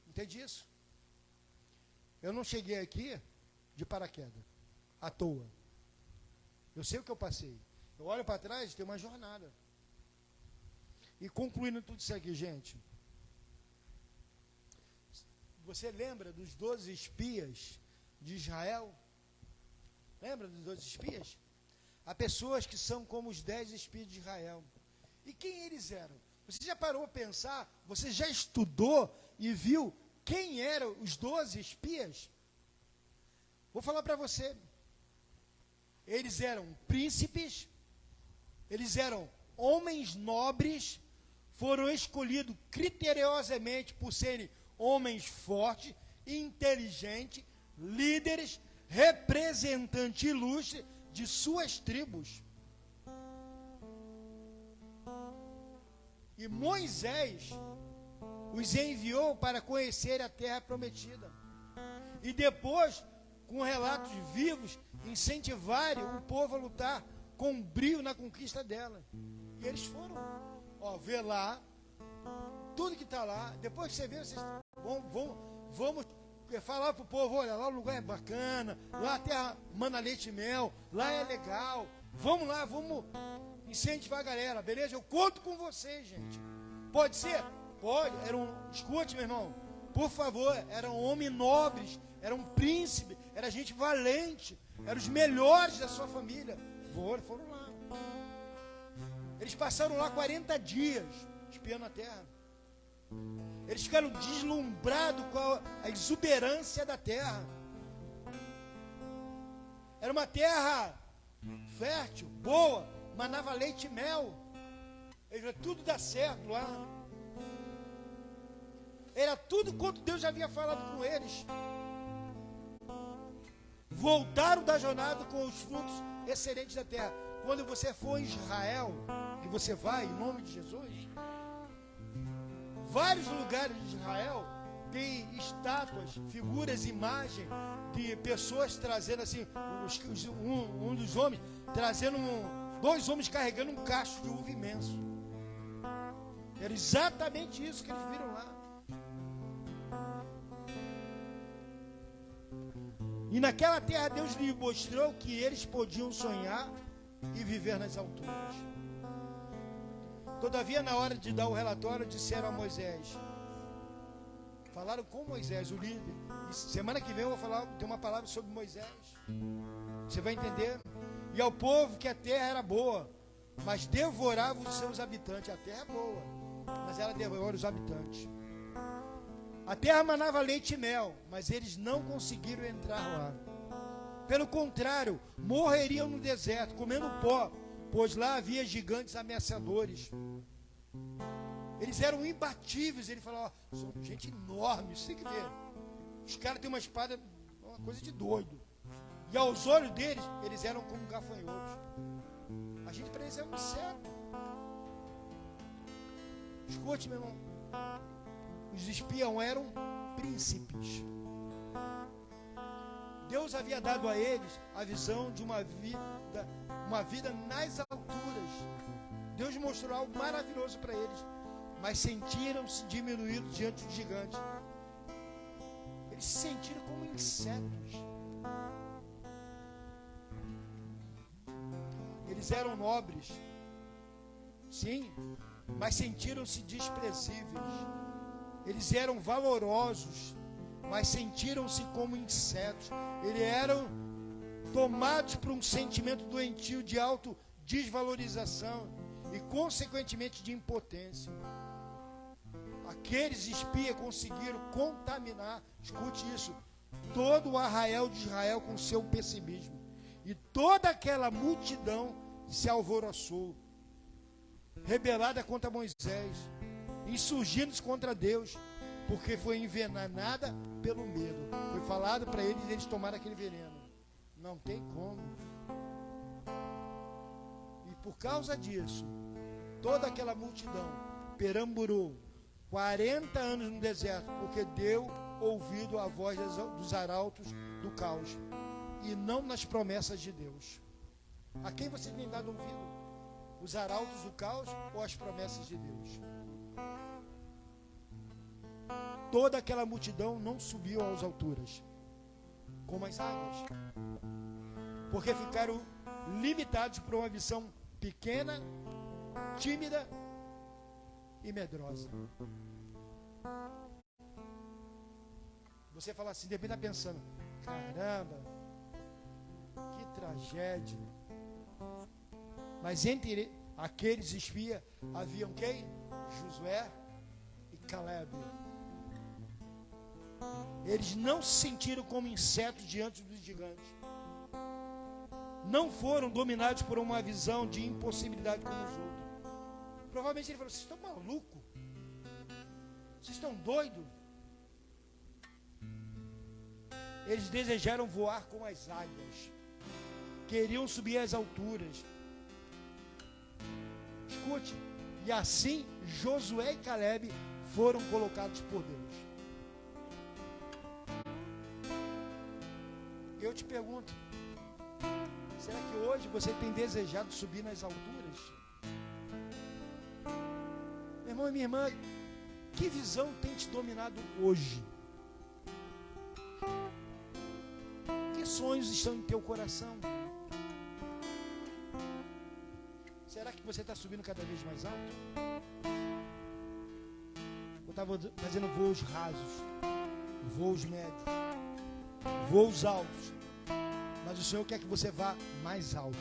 Entende isso? Eu não cheguei aqui de paraquedas, à toa. Eu sei o que eu passei. Eu olho para trás, tem uma jornada. E concluindo tudo isso aqui, gente. Você lembra dos 12 espias de Israel? Lembra dos 12 espias? Há pessoas que são como os 10 espias de Israel. E quem eles eram? Você já parou a pensar? Você já estudou e viu quem eram os 12 espias? Vou falar para você. Eles eram príncipes, eles eram homens nobres, foram escolhidos criteriosamente por serem homens fortes, inteligentes, líderes, representantes ilustres de suas tribos. E Moisés os enviou para conhecer a terra prometida. E depois, com relatos vivos, incentivarem o povo a lutar com brio na conquista dela. E eles foram, ver lá, tudo que está lá. Depois que você vê, vocês vamos falar para o povo, olha, lá o lugar é bacana, lá a terra mana leite e mel, lá é legal. Vamos lá, vamos incentivar a galera, beleza? Eu conto com vocês, gente. Pode ser? Pode. Escute, meu irmão, por favor, eram homens nobres, eram príncipes, era gente valente, eram os melhores da sua família. Foram lá. Eles passaram lá 40 dias espiando a terra. Eles ficaram deslumbrados com a exuberância da terra. Era uma terra fértil, boa, manava leite e mel. Tudo dá certo lá. Era tudo quanto Deus já havia falado com eles. Voltaram da jornada com os frutos excelentes da terra. Quando você for em Israel, que você vai em nome de Jesus, vários lugares de Israel tem estátuas, figuras, imagem de pessoas trazendo assim, um dos homens trazendo dois homens carregando um cacho de uva imenso. Era exatamente isso que eles viram lá. E naquela terra Deus lhe mostrou que eles podiam sonhar e viver nas alturas. Todavia, na hora de dar o relatório, disseram a Moisés, falaram com Moisés, o líder. E semana que vem eu vou falar, tem uma palavra sobre Moisés. Você vai entender. E ao povo que a terra era boa, mas devorava os seus habitantes. A terra é boa, mas ela devora os habitantes. A terra manava leite e mel, mas eles não conseguiram entrar lá. Pelo contrário, morreriam no deserto, comendo pó, pois lá havia gigantes ameaçadores. Eles eram imbatíveis. Ele falou, ó, são gente enorme, você tem que ver. Os caras têm uma espada, uma coisa de doido. E aos olhos deles, eles eram como gafanhotos. A gente para eles é um inseto. Escute, meu irmão. Os espiões eram príncipes. Deus havia dado a eles a visão de uma vida nas alturas. Deus mostrou algo maravilhoso para eles, mas sentiram-se diminuídos diante do gigante. Eles se sentiram como insetos. Eles eram nobres, sim, mas sentiram-se desprezíveis. Eles eram valorosos, mas sentiram-se como insetos. Eles eram tomados por um sentimento doentio de autodesvalorização e, consequentemente, de impotência. Aqueles espias conseguiram contaminar, escute isso, todo o arraial de Israel com seu pessimismo. E toda aquela multidão se alvoroçou, rebelada contra Moisés, insurgindo-se contra Deus, porque foi envenenada pelo medo. Foi falado para eles e eles tomaram aquele veneno. Não tem como. E por causa disso, toda aquela multidão perambulou 40 anos no deserto, porque deu ouvido à voz dos arautos do caos, e não nas promessas de Deus. A quem você tem dado ouvido? Os arautos do caos ou as promessas de Deus? Toda aquela multidão não subiu às alturas, como as águias, porque ficaram limitados por uma visão pequena, tímida e medrosa. Você fala assim, de repente está pensando, caramba, que tragédia. Mas entre aqueles espias haviam quem? Josué e Caleb. Eles não se sentiram como insetos diante dos gigantes. Não foram dominados por uma visão de impossibilidade como os outros. Provavelmente ele falou, vocês estão malucos? Vocês estão doidos? Eles desejaram voar como as águias. Queriam subir às alturas. Escute, e assim Josué e Caleb foram colocados por Deus. Eu te pergunto, será que hoje você tem desejado subir nas alturas? Meu irmão e minha irmã, que visão tem te dominado hoje? Que sonhos estão em teu coração? Será que você está subindo cada vez mais alto? Ou está fazendo voos rasos, voos médios, voos altos? Mas o Senhor quer que você vá mais alto.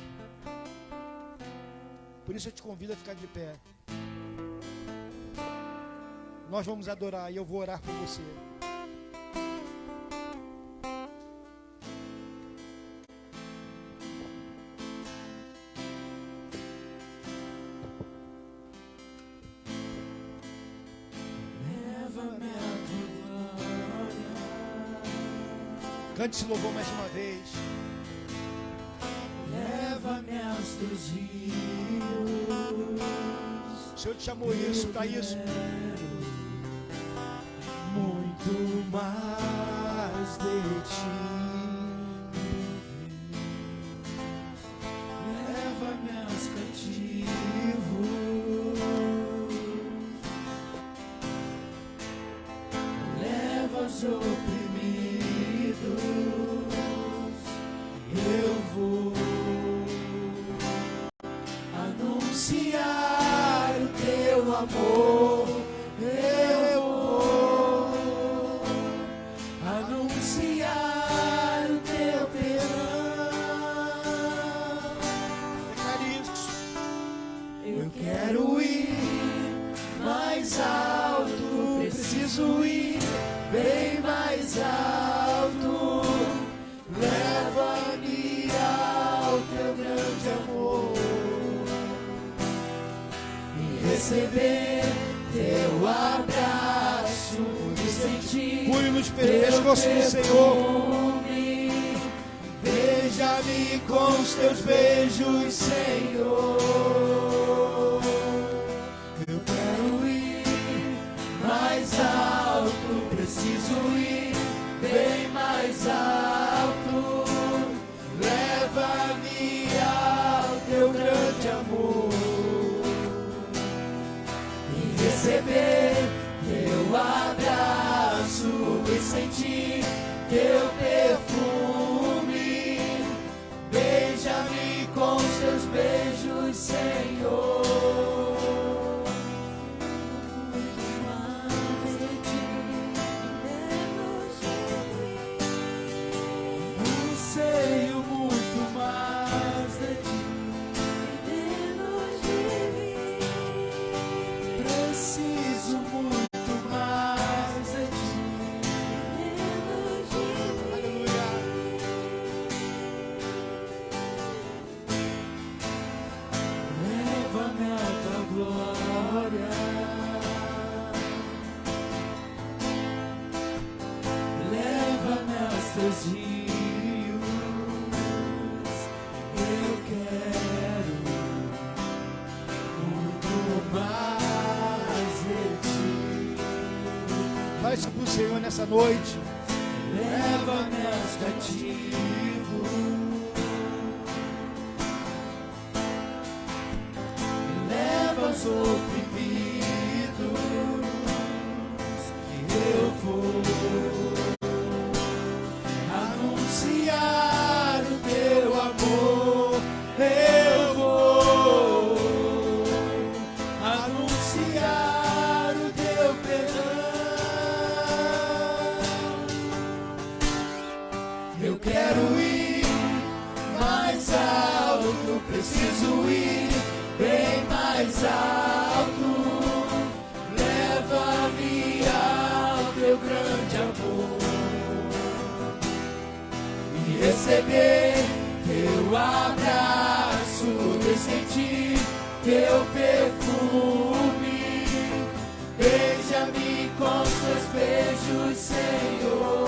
Por isso eu te convido a ficar de pé. Nós vamos adorar e eu vou orar por você. Cante esse louvor mais uma vez. Leva-me aos teus rios. O Senhor te chamou isso para isso. Muito anunciar o teu amor. Eu vou anunciar o teu perdão. Eu quero ir mais alto, preciso ir bem mais alto. Leva-me ao teu grande amor e receber teu abraço e sentir Cure-nos pelo pescoço do Senhor. Beija-me com os teus beijos, Senhor. Eu quero ir mais alto, preciso ir bem mais alto. Leva-me ao teu grande amor e receber teu abraço e sentir teu perfume. Beija-me com os teus beijos, Senhor. Anseio muito mais de ti. Preciso muito mais de ti. Aleluia. Leva-me à tua glória. Leva-me aos teus rios. Eu quero muito mais de ti. Faz isso pro Senhor nessa noite. Leva-me aos cativos. Leva aos oprimidos. Eu vou anunciar o teu amor. Eu vou anunciar o teu perdão. Eu quero ir mais alto, preciso ir bem mais alto. Leva-me ao teu grande amor e receber teu abraço e sentir teu perfume. Beija-me com os teus beijos, Senhor.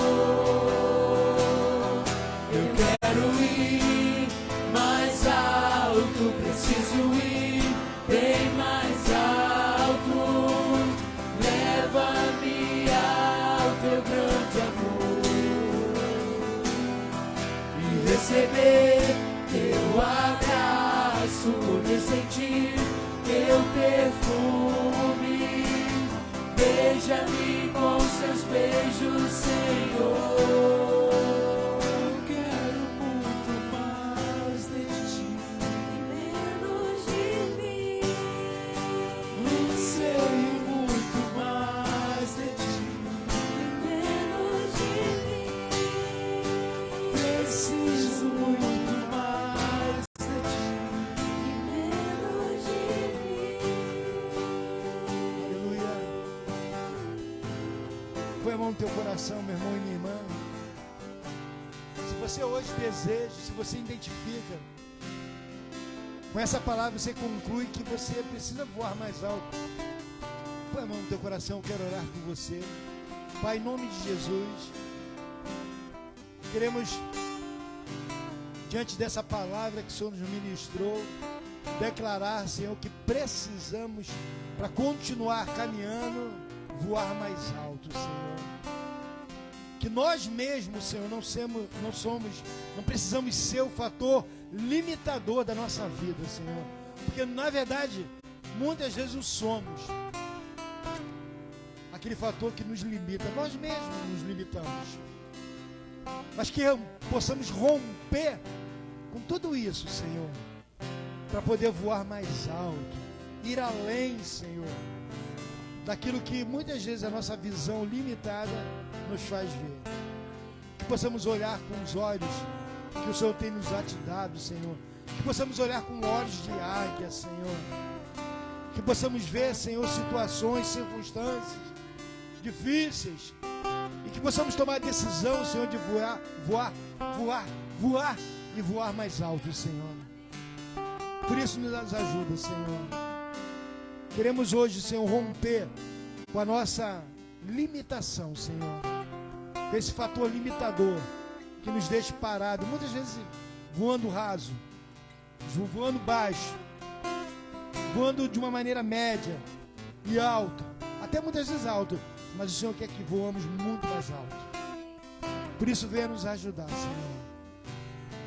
Eu quero ir mais alto, preciso ir bem mais alto. Leva-me ao teu grande amor e receber teu abraço e sentir teu perfume. Beija-me com os teus beijos, Senhor. Eu quero muito mais de ti. Menos de mim. Anseio muito mais de ti. Menos de mim. Preciso muito mais de ti. Menos de mim. Aleluia. Põe a mão no teu coração, meu irmão e minha irmã. Se você hoje deseja, se você identifica, com essa palavra você conclui que você precisa voar mais alto. Põe a mão no teu coração, eu quero orar por você. Pai, em nome de Jesus, queremos, diante dessa palavra que o Senhor nos ministrou, declarar, Senhor, que precisamos, para continuar caminhando, voar mais alto, Senhor. Que nós mesmos, Senhor, não precisamos ser o fator limitador da nossa vida, Senhor. Porque, na verdade, muitas vezes o somos. Aquele fator que nos limita. Nós mesmos nos limitamos. Mas que possamos romper com tudo isso, Senhor. para poder voar mais alto, ir além, Senhor, daquilo que muitas vezes a nossa visão limitada nos faz ver. Que possamos olhar com os olhos que o Senhor tem nos dado, Senhor. Que possamos olhar com olhos de águia, Senhor. Que possamos ver, Senhor, situações, circunstâncias difíceis. E que possamos tomar a decisão, Senhor, de voar e voar mais alto, Senhor. Por isso nos ajuda, Senhor. Queremos hoje, Senhor, romper com a nossa limitação, Senhor. Com esse fator limitador que nos deixa parado, muitas vezes voando raso, voando baixo, voando de uma maneira média e alto, até muitas vezes alto, mas o Senhor quer que voamos muito mais alto. Por isso venha nos ajudar, Senhor.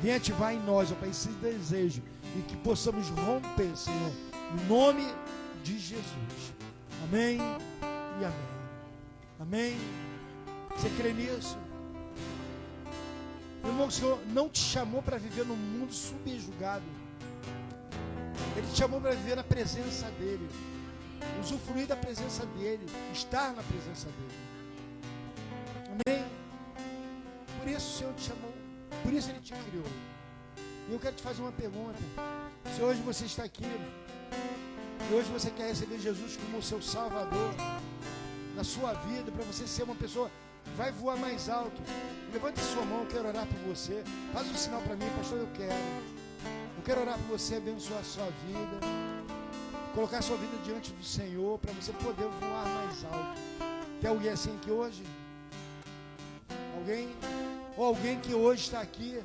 Venha ativar em nós, ó Pai, esse desejo e que possamos romper, Senhor, no nome de Jesus. Amém e amém. Amém. Você crê nisso? Meu irmão, o Senhor não te chamou para viver num mundo subjugado. Ele te chamou para viver na presença dEle, usufruir da presença dEle, estar na presença dEle. Amém? Por isso o Senhor te chamou, por isso Ele te criou. E eu quero te fazer uma pergunta. Se hoje você está aqui, e hoje você quer receber Jesus como o seu Salvador na sua vida, para você ser uma pessoa que vai voar mais alto, levante sua mão, eu quero orar por você. Faz um sinal para mim, pastor, eu quero orar por você, abençoar a sua vida, colocar a sua vida diante do Senhor, para você poder voar mais alto. Tem alguém assim aqui hoje? Alguém? Ou alguém que hoje está aqui,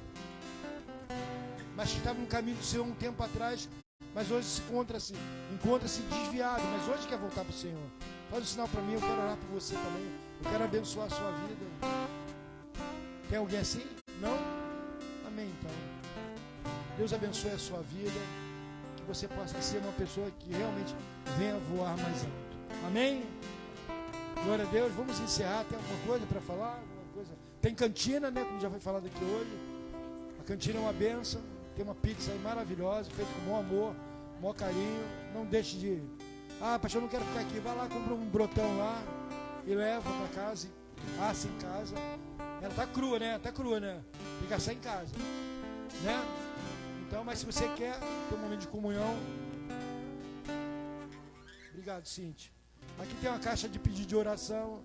mas que estava no caminho do Senhor um tempo atrás, mas hoje se encontra-se desviado, mas hoje quer voltar para o Senhor. Faz um sinal para mim, eu quero orar por você também. Eu quero abençoar a sua vida. Tem alguém assim? Não? Amém, então. Deus abençoe a sua vida, que você possa ser uma pessoa que realmente venha voar mais alto. Amém? Glória a Deus. Vamos encerrar. Tem alguma coisa para falar? Alguma coisa? Tem cantina, né? Como já foi falado aqui hoje. A cantina é uma bênção. Tem uma pizza aí maravilhosa, feita com maior amor, maior carinho. Não deixe de... pastor, eu não quero ficar aqui. Vai lá, compra um brotão lá e leva para casa, e assa em casa. Ela tá crua, né? Tá crua, né? Tem que assar em casa, né? Então, mas se você quer ter um momento de comunhão... Obrigado, Cíntia. Aqui tem uma caixa de pedido de oração.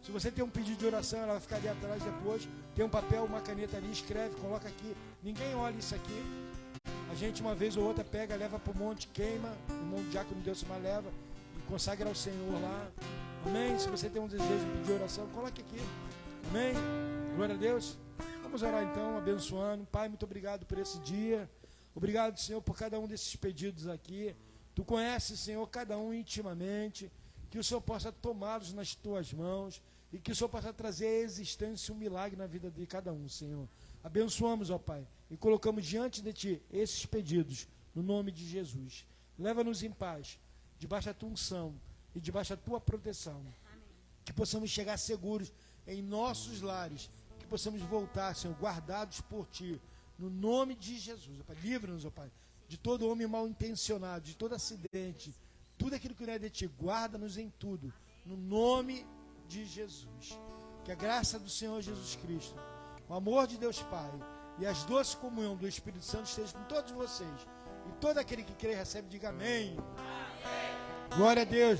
Se você tem um pedido de oração, ela vai ficar ali atrás depois. Tem um papel, uma caneta ali, escreve, coloca aqui. Ninguém olha isso aqui. A gente, uma vez ou outra, pega, leva para o monte, queima. O monte diácono Deus mais leva e consagra ao Senhor lá. Amém? Se você tem um desejo de pedir oração, coloque aqui. Amém? Glória a Deus. Vamos orar então, abençoando. Pai, muito obrigado por esse dia. Obrigado, Senhor, por cada um desses pedidos aqui. Tu conheces, Senhor, cada um intimamente. Que o Senhor possa tomá-los nas tuas mãos e que o Senhor possa trazer à existência um milagre na vida de cada um, Senhor. Abençoamos, ó Pai, e colocamos diante de Ti esses pedidos, no nome de Jesus. Leva-nos em paz, debaixo da Tua unção e debaixo da Tua proteção. Amém. Que possamos chegar seguros em nossos lares, que possamos voltar, Senhor, guardados por Ti, no nome de Jesus. Ó Pai, livra-nos, ó Pai, de todo homem mal intencionado, de todo acidente, tudo aquilo que não é de Ti, guarda-nos em tudo, no nome de Jesus. Que a graça do Senhor Jesus Cristo, o amor de Deus Pai e as doces comunhão do Espírito Santo estejam com todos vocês. E todo aquele que crê e recebe, diga amém. Glória a Deus.